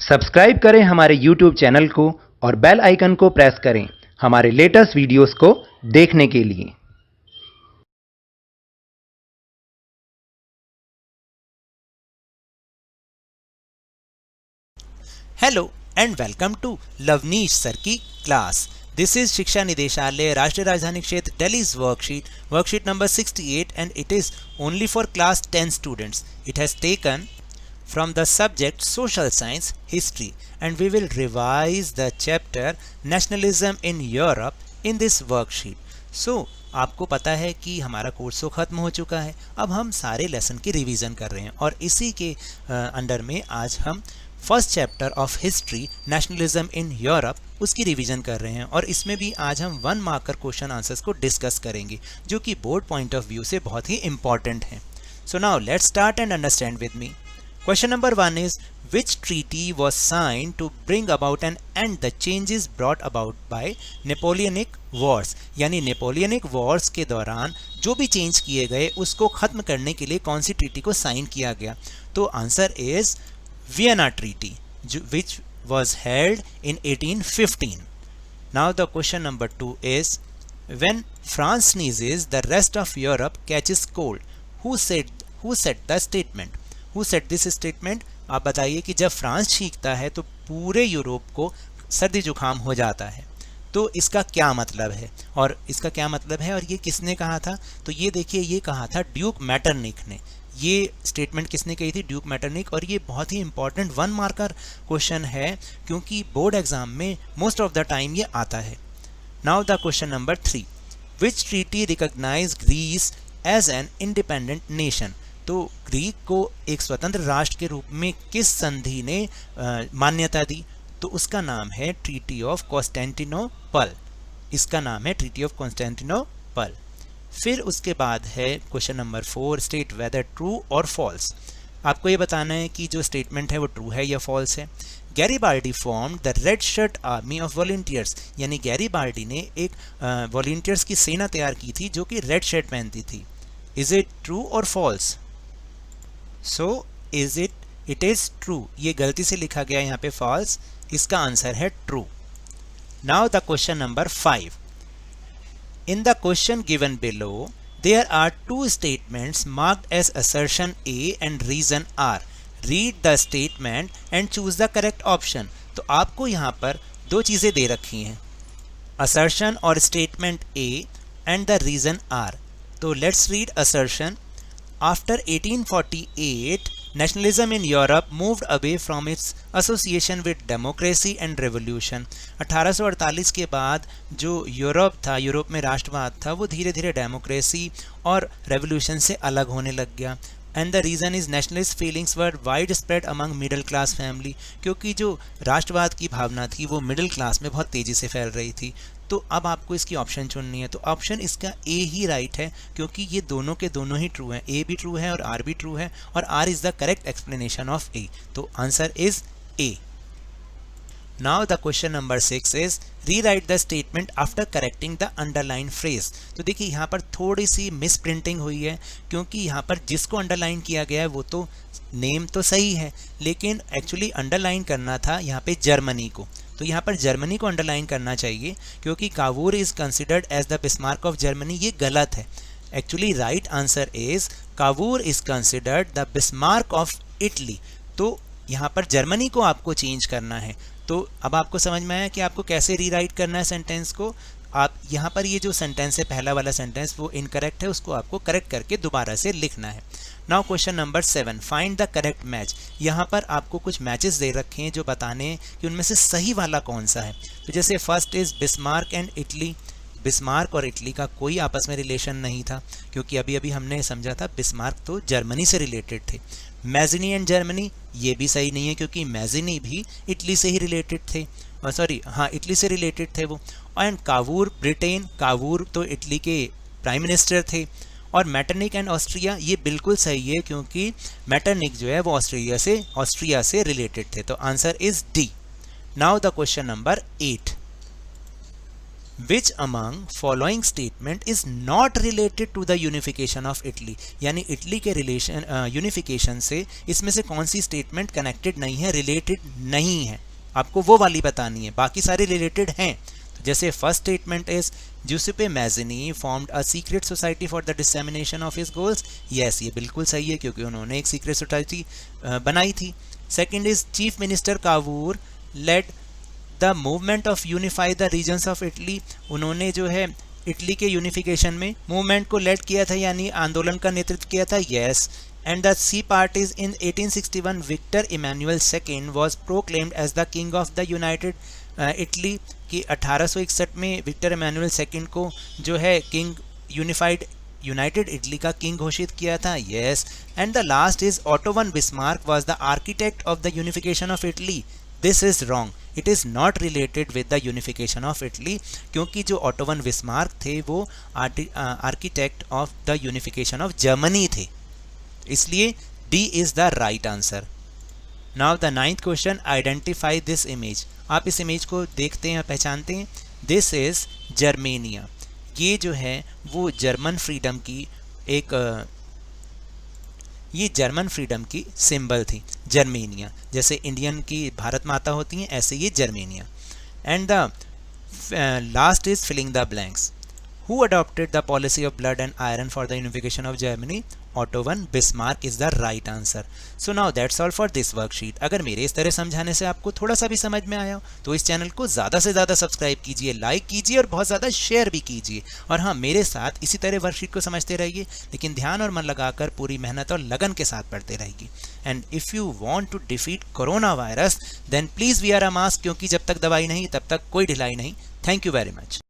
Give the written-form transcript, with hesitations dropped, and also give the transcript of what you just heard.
Subscribe करें हमारे YouTube channel को और बेल आइकन को प्रेस करें हमारे लेटेस्ट वीडियोस को देखने के लिए। Hello and welcome to Lovneesh sir की class. This is Shiksha Nideshalaya Rashtriya Rajdhani Kshetra Delhi's worksheet number 68 and it is only for class 10 students. It has taken from the subject social science history and we will revise the chapter nationalism in Europe in this worksheet. So आपको पता है कि हमारा course तो ख़त्म हो चुका है, अब हम सारे लेसन की रिवीजन कर रहे हैं और इसी के अंडर में आज हम first chapter of history nationalism in Europe उसकी रिवीजन कर रहे हैं और इसमें भी आज हम 1 मार्कर क्वेश्चन आंसर्स को डिस्कस करेंगे जो कि बोर्ड पॉइंट ऑफ व्यू से बहुत ही इंपॉर्टेंट हैं। So now let's start and understand with me. Question number 1 is which treaty was signed to bring about and end the changes brought about by Napoleonic Wars? यानी Napoleonic Wars के दौरान जो भी change किए गए उसको ख़त्म करने के लिए कौन सी ट्रीटी को साइन किया गया? तो answer is Vienna Treaty, which was held in 1815. Now the question number 2 is, when France sneezes, the rest of Europe catches cold. Who said the statement? Who said this statement? आप बताइए कि जब France छींकता है तो पूरे Europe को सर्दी जुकाम हो जाता है, तो इसका क्या मतलब है और इसका क्या मतलब है और ये किसने कहा था? तो ये देखिए, ये कहा था ड्यूक मैटरनिक ने। ये स्टेटमेंट किसने कही थी? Duke Metternich. और ये बहुत ही इंपॉर्टेंट 1 मार्कर क्वेश्चन है क्योंकि बोर्ड एग्जाम में मोस्ट ऑफ द टाइम ये आता है। Now the question number 3, which treaty recognise Greece as an independent nation? तो ग्रीक को एक स्वतंत्र राष्ट्र के रूप में किस संधि ने मान्यता दी? तो उसका नाम है ट्रीटी ऑफ कॉन्स्टेंटिनोपल। इसका नाम है ट्रीटी ऑफ कॉन्स्टेंटिनोपल। फिर उसके बाद है question number 4, state whether true और फॉल्स। आपको ये बताना है कि जो स्टेटमेंट है वो ट्रू है या फॉल्स है। Garibaldi formed the red shirt army of volunteers, यानी गैरीबाल्डी ने एक वॉलंटियर्स की सेना तैयार की थी जो कि रेड शर्ट पहनती थी। इज इट ट्रू और false? So it is true. ये गलती से लिखा गया यहाँ पे फॉल्स, इसका आंसर है true. Now the question number 5, in the question given below, there are 2 statements marked as assertion A and reason R. Read the statement and choose the correct option. तो आपको यहाँ पर 2 चीज़ें दे रखी हैं, assertion और statement A and the reason R. तो let's read assertion. After 1848, nationalism in Europe moved away from its association with democracy and revolution. 1848 के बाद जो यूरोप था, यूरोप में राष्ट्रवाद था, वो धीरे धीरे डेमोक्रेसी और रेवोल्यूशन से अलग होने लग गया। And the reason is nationalist feelings were wide spread among middle class family, क्योंकि जो राष्ट्रवाद की भावना थी वो मिडिल क्लास में बहुत तेज़ी से फैल रही थी। तो अब आपको इसकी ऑप्शन चुननी है, तो ऑप्शन इसका ए ही राइट है क्योंकि ये दोनों के दोनों ही ट्रू हैं। ए भी ट्रू है और आर भी ट्रू है और R is the correct explanation of A, तो answer is A. Now the question number 6 is rewrite the statement after correcting the underline phrase. तो देखिए यहाँ पर थोड़ी सी मिस प्रिंटिंग हुई है क्योंकि यहाँ पर जिसको अंडरलाइन किया गया है वो तो नेम तो सही है, लेकिन एक्चुअली अंडरलाइन करना था यहाँ पे जर्मनी को। तो यहाँ पर जर्मनी को अंडरलाइन करना चाहिए क्योंकि Cavour is considered as the Bismarck of Germany. ये गलत है। Actually right answer is Cavour is considered the Bismarck of Italy. तो यहाँ पर जर्मनी को आपको चेंज करना है। तो अब आपको समझ में आया कि आपको कैसे रीराइट करना है सेंटेंस को। आप यहाँ पर ये जो सेंटेंस है, पहला वाला सेंटेंस, वो इनकरेक्ट है, उसको आपको करेक्ट करके दोबारा से लिखना है। Now question number 7, find the correct match. यहाँ पर आपको कुछ मैचेस दे रखे हैं जो बताने हैं कि उनमें से सही वाला कौन सा है। तो जैसे first is Bismarck and Italy. Bismarck और इटली का कोई आपस में रिलेशन नहीं था क्योंकि अभी अभी हमने समझा था बिस्मार्क तो जर्मनी से रिलेटेड थे। मैजिनी एंड जर्मनी, ये भी सही नहीं है क्योंकि मैजिनी भी इटली से ही रिलेटेड थे, इटली से रिलेटेड थे वो। एंड कावूर ब्रिटेन, कावूर तो इटली के प्राइम मिनिस्टर थे। और मैटरनिक एंड ऑस्ट्रिया, ये बिल्कुल सही है क्योंकि मैटरनिक जो है वो ऑस्ट्रिया से रिलेटेड थे। तो answer is D. Now the question number 8, which among following statement is not related to the unification of Italy, यानी इटली के रिलेशन यूनिफिकेशन से इसमें से कौन सी स्टेटमेंट कनेक्टेड नहीं है, रिलेटेड नहीं है, आपको वो वाली बतानी है, बाकी सारी रिलेटेड हैं। तो जैसे first statement is Giuseppe Mazzini formed a secret society for the dissemination of his goals, yes ये बिल्कुल सही है क्योंकि उन्होंने एक सीक्रेट सोसाइटी बनाई थी। Second is chief minister Cavour led the movement of unify the regions of Italy, उन्होंने जो है इटली के यूनिफिकेशन में मूवमेंट को लेड किया था, यानी आंदोलन का नेतृत्व किया था, yes. And the C part is in 1861 Victor Emmanuel second was proclaimed as the king of the united Italy, कि 1861 में विक्टर इमैनुअल सेकेंड को जो है किंग यूनाइटेड इटली का किंग घोषित किया था, yes. And the last is Otto von Bismarck was the architect of the unification of Italy, this is wrong, it is not related with the unification of Italy, क्योंकि जो auto von Bismarck थे वो architect of the unification of Germany थे, इसलिए D is the right answer. Now the 9th question, identify this image, आप इस image को देखते हैं, पहचानते हैं, दिस इज़ जर्मेनिया, ये जो है वो जर्मन फ्रीडम की एक ये जर्मन फ्रीडम की सिंबल थी, जर्मेनिया, जैसे इंडियन की भारत माता होती हैं ऐसे ये Germania. And the last is filling the blanks, who adopted the policy of blood and iron for the unification of Germany, Otto von Bismarck is the right answer. So now that's all for this worksheet. अगर मेरे इस तरह समझाने से आपको थोड़ा सा भी समझ में आया हो तो इस चैनल को ज़्यादा से ज़्यादा सब्सक्राइब कीजिए, लाइक कीजिए और बहुत ज़्यादा शेयर भी कीजिए। और हाँ, मेरे साथ इसी तरह वर्कशीट को समझते रहिए, लेकिन ध्यान और मन लगाकर पूरी मेहनत और लगन के साथ पढ़ते रहिए। And if you want to defeat corona virus then please wear a mask, क्योंकि जब तक दवाई नहीं तब तक कोई ढिलाई नहीं। Thank you very much.